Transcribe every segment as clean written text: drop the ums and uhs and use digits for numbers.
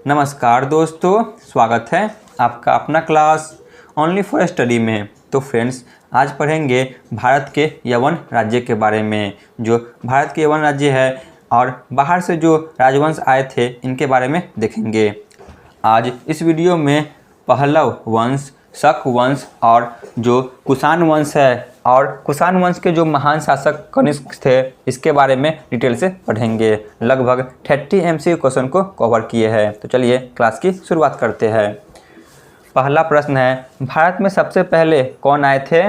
नमस्कार दोस्तों, स्वागत है आपका अपना क्लास ओनली फॉर स्टडी में। तो फ्रेंड्स, आज पढ़ेंगे भारत के यवन राज्य के बारे में। जो भारत के यवन राज्य है और बाहर से जो राजवंश आए थे इनके बारे में देखेंगे। आज इस वीडियो में पहलव वंश, शक वंश और जो कुषाण वंश है और कुषाण वंश के जो महान शासक कनिष्क थे इसके बारे में डिटेल से पढ़ेंगे। लगभग 30 MCQ क्वेश्चन को कवर किए हैं। तो चलिए क्लास की शुरुआत करते हैं। पहला प्रश्न है, भारत में सबसे पहले कौन आए थे?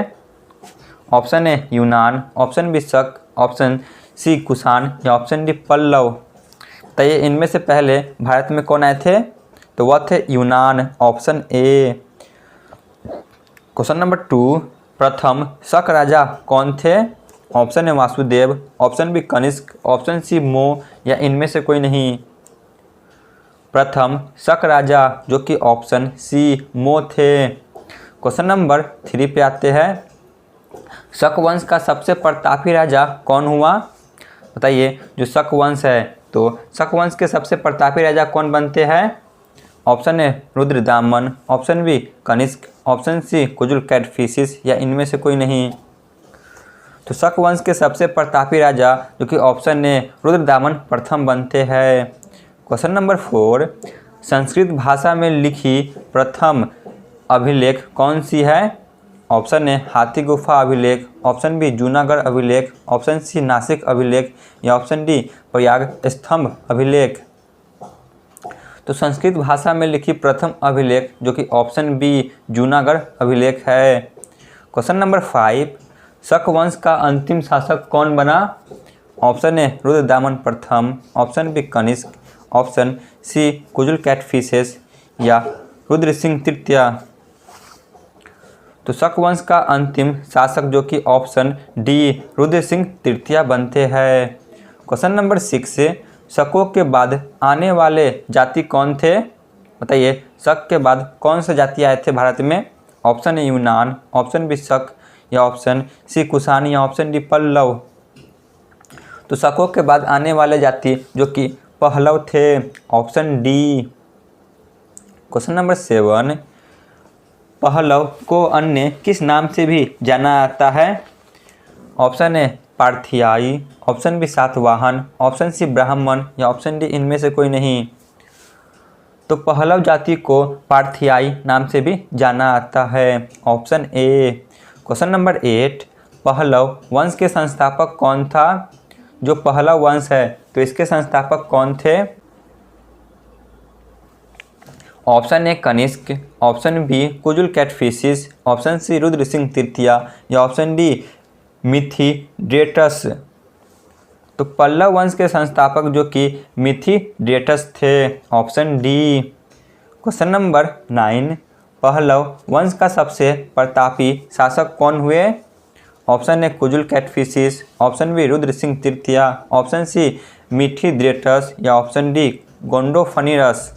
ऑप्शन ए यूनान, ऑप्शन बी शक, ऑप्शन सी कुषाण या ऑप्शन डी पल्लव। बताइए इनमें से पहले भारत में कौन आए थे? तो वह थे यूनान, ऑप्शन ए। क्वेश्चन नंबर 2, प्रथम शक राजा कौन थे? Option A Vasudev, option B Kanishka, option C मो या इनमें से कोई नहीं। प्रथम शक राजा जो कि ऑप्शन सी मो थे। क्वेश्चन नंबर 3 पे आते हैं। शक वंश का सबसे प्रतापी राजा कौन हुआ? बताइए जो शक वंश है तो शक वंश के सबसे प्रतापी राजा कौन बनते हैं? Option A Rudradaman, option B Kanishka, option C Kujula Kadphises या इनमें से कोई नहीं। तो शक वंश के सबसे प्रतापी राजा जो कि ऑप्शन ए रुद्रदामन प्रथम बनते हैं। क्वेश्चन नंबर 4, संस्कृत भाषा में लिखी प्रथम अभिलेख कौन सी है? ऑप्शन ए हाथी गुफा अभिलेख, ऑप्शन बी जूनागढ़ अभिलेख, ऑप्शन सी नासिक अभिलेख या ऑप्शन डी प्रयाग स्तंभ अभिलेख। तो संस्कृत भाषा में लिखी प्रथम अभिलेख जो कि ऑप्शन बी जूनागढ़ अभिलेख है। क्वेश्चन नंबर 5, शक वंश का अंतिम शासक कौन बना? ऑप्शन ए रुद्रदामन प्रथम, option B Kanishka, option C Kujula Kadphises या रुद्र सिंह तृतीय। तो शक वंश का अंतिम शासक जो कि ऑप्शन डी रुद्र सिंह तृतीय बनते हैं। क्वेश्चन नंबर 6, शकों के बाद आने वाले जाति कौन थे? बताइए शक के बाद कौन से जाति आए थे भारत में? ऑप्शन ए यूनान, ऑप्शन बी शक या ऑप्शन सी कुषाण या ऑप्शन डी पल्लव। तो शकों के बाद आने वाले जाति जो कि पहलव थे, option D. Question number 7, Pahlava को अन्य किस नाम से भी जाना जाता है? ऑप्शन ए पार्थियाई, option B Satavahana, option C ब्राह्मण या ऑप्शन डी इनमें से कोई नहीं। तो पहलव जाति को पार्थियाई नाम से भी जाना जाता है, ऑप्शन ए। क्वेश्चन नंबर 8, पहलव वंश के संस्थापक कौन था? जो पहलव वंश है तो इसके संस्थापक कौन थे? Option A Kanishka, option B Kujula Kadphises, option C Rudra Singh तृतीय या ऑप्शन डी मिथिड्रेटस। तो पल्लव वंश के संस्थापक जो कि मिथिड्रेटस थे, option D. Question number 9, Pahlava वंश का सबसे प्रतापी शासक कौन हुए? Option A Kujula Kadphises, option B Rudra Singh तृतीय, ऑप्शन सी मिथिड्रेटस या ऑप्शन डी गोंडोफनिरस।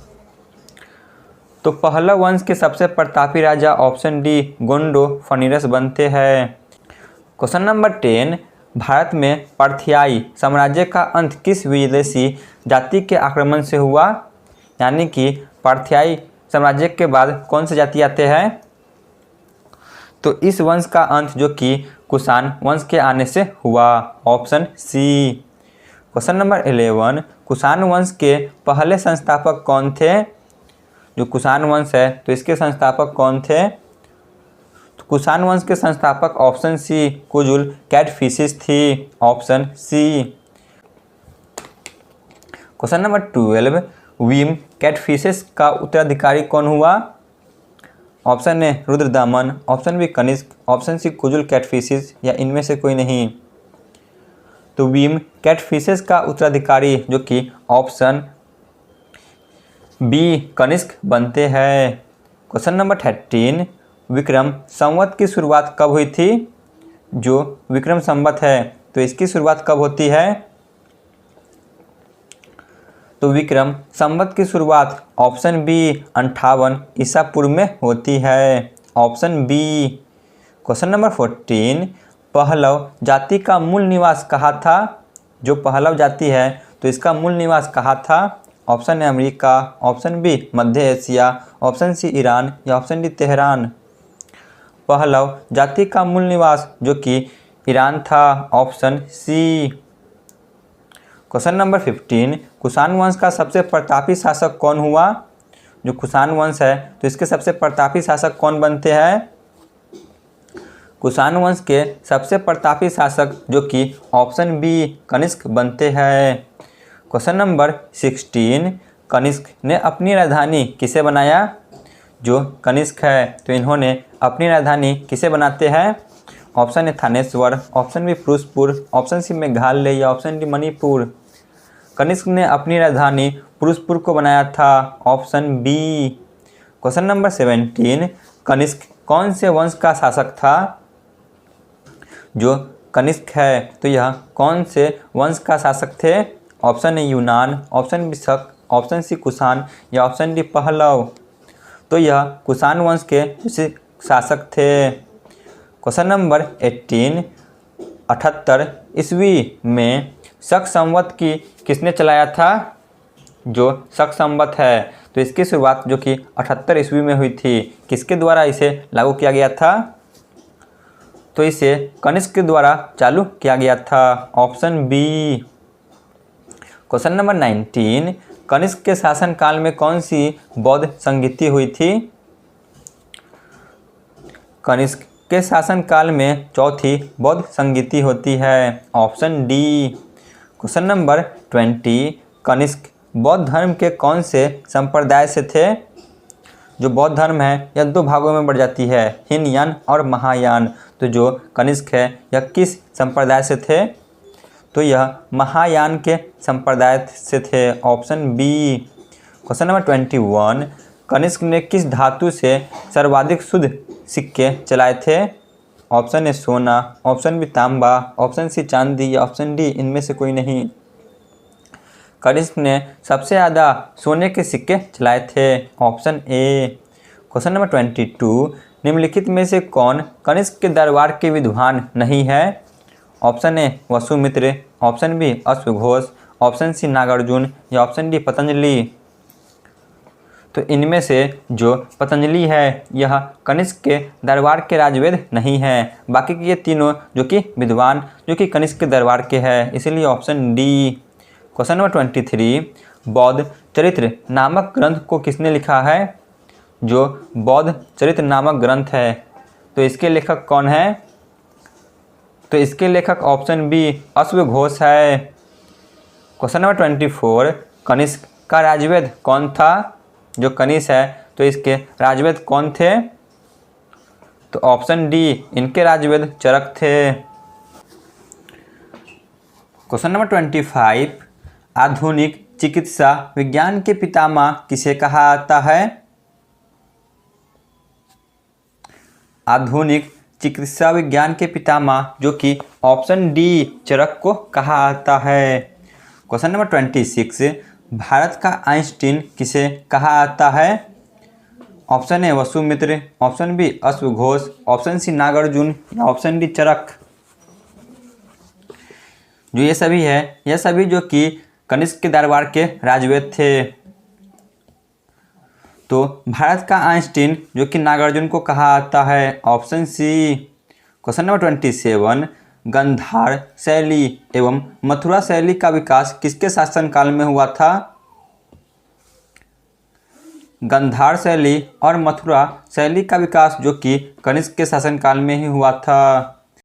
तो पहलव वंश के सबसे प्रतापी राजा ऑप्शन डी गोंडोफनिरस बनते हैं। क्वेश्चन नंबर 10, भारत में पार्थियाई साम्राज्य का अंत किस विदेशी जाति के आक्रमण से हुआ? यानी कि पार्थियाई साम्राज्य के बाद कौन से जाति आते हैं? तो इस वंश का अंत जो कि कुषाण वंश के आने से हुआ, option C. Question number 11, Kushan वंश के पहले संस्थापक कौन थे? जो कुषाण वंश है तो इसके संस्थापक कौन थे? कुषाण वंश के संस्थापक ऑप्शन सी कुजुल कैटफिशिस थी, option C. Question number 12, Vima Kadphises का उत्तराधिकारी कौन हुआ? Option A Rudradaman, option B Kanishka, option C Kujula Kadphises या इनमें से कोई नहीं। तो वीम कैटफिशिस का उत्तराधिकारी जो कि ऑप्शन बी कनिष्क बनते हैं। क्वेश्चन नंबर 13, विक्रम संवत की शुरुआत कब हुई थी? जो विक्रम संवत है तो इसकी शुरुआत कब होती है? तो विक्रम संवत की शुरुआत ऑप्शन बी 58 ईसा पूर्व में होती है, option B. Question number 14, Pahlava जाति का मूल निवास कहाँ था? जो पहलव जाति है तो इसका मूल निवास कहाँ था? Option A America, option B मध्य एशिया, ऑप्शन सी ईरान या ऑप्शन डी तेहरान। पहलव जाति का मूल निवास जो कि ईरान था, option C. Question number 15, Kushan वंश का सबसे प्रतापी शासक कौन हुआ? जो कुषाण वंश है तो इसके सबसे प्रतापी शासक कौन बनते हैं? कुषाण वंश के सबसे प्रतापी शासक जो कि ऑप्शन बी कनिष्क बनते हैं। क्वेश्चन नंबर 16, कनिष्क ने अपनी राजधानी किसे बनाया? जो कनिष्क है तो इन्होंने अपनी राजधानी किसे बनाते हैं? Option A Thaneshwar, option B Purushpur, option C Meghalaya या ऑप्शन डी मणिपुर। कनिष्क ने अपनी राजधानी पुरुषपुर को बनाया था, option B. Question number 17, Kanishka कौन से वंश का शासक था? जो कनिष्क है तो यह कौन से वंश का शासक थे? ऑप्शन ए यूनान, ऑप्शन बी शक, ऑप्शन सी कुषाण या ऑप्शन डी पहलव। तो यह कुषाण वंश के शासक थे। क्वेश्चन नंबर 18, 78 ईस्वी में शक संवत की किसने चलाया था? जो शक संवत है तो इसकी शुरुआत जो कि 78 ईस्वी में हुई थी, किसके द्वारा इसे लागू किया गया था? तो इसे कनिष्क के द्वारा चालू किया गया था, option B. Question number 19, Kanishka के शासन काल में कौन सी बौद्ध संगीति हुई थी? कनिष्क के शासन काल में चौथी बौद्ध संगीति होती है, option D. Question number 20, Kanishka बौद्ध धर्म के कौन से संप्रदाय से थे? जो बौद्ध धर्म है यह दो भागों में बढ़ जाती है, हीनयान और महायान। तो जो कनिष्क है यह किस संप्रदाय से थे? तो यह महायान के संप्रदाय से थे, option B. Question number 21, Kanishka ने किस धातु से सर्वाधिक शुद्ध सिक्के चलाए थे? ऑप्शन ए सोना, ऑप्शन बी तांबा, ऑप्शन सी चांदी या ऑप्शन डी इनमें से कोई नहीं। कनिष्क ने सबसे ज़्यादा सोने के सिक्के चलाए थे, ऑप्शन ए। क्वेश्चन नंबर 22, निम्नलिखित में से कौन कनिष्क के दरबार के विद्वान नहीं है? Option A Vasumitra, option B अश्वघोष, ऑप्शन सी नागार्जुन या ऑप्शन डी पतंजलि। तो इनमें से जो पतंजलि है यह कनिष्क के दरबार के राजवेद नहीं है, बाकी के ये तीनों जो कि विद्वान जो कि कनिष्क के दरबार के हैं, इसीलिए ऑप्शन डी। क्वेश्चन नंबर 23, बौद्ध चरित्र नामक ग्रंथ को किसने लिखा है? जो बौद्ध चरित्र नामक ग्रंथ है तो इसके लेखक कौन है? तो इसके लेखक ऑप्शन बी अश्वघोष है। क्वेश्चन नंबर 24, कनिष्क का राजवेद कौन था? जो कनिष्क है तो इसके राजवेद कौन थे? तो ऑप्शन डी इनके राजवेद चरक थे। क्वेश्चन नंबर 25, आधुनिक चिकित्सा विज्ञान के पितामह किसे कहा जाता है? आधुनिक चिकित्सा विज्ञान के पितामह जो कि ऑप्शन डी चरक को कहा जाता है। क्वेश्चन नंबर 26, भारत का आइंस्टीन किसे कहा जाता है? Option A Vasumitra, option B अश्वघोष, ऑप्शन सी नागार्जुन या ऑप्शन डी चरक। जो ये सभी है यह सभी जो कि कनिष्क के दरबार के राजवेद थे। तो भारत का आइंस्टीन जो कि नागार्जुन को कहा जाता है, option C. Question number 27, Gandhara शैली एवं मथुरा शैली का विकास किसके शासनकाल में हुआ था? गांधार शैली और मथुरा शैली का विकास जो कि कनिष्क के शासनकाल में ही हुआ था।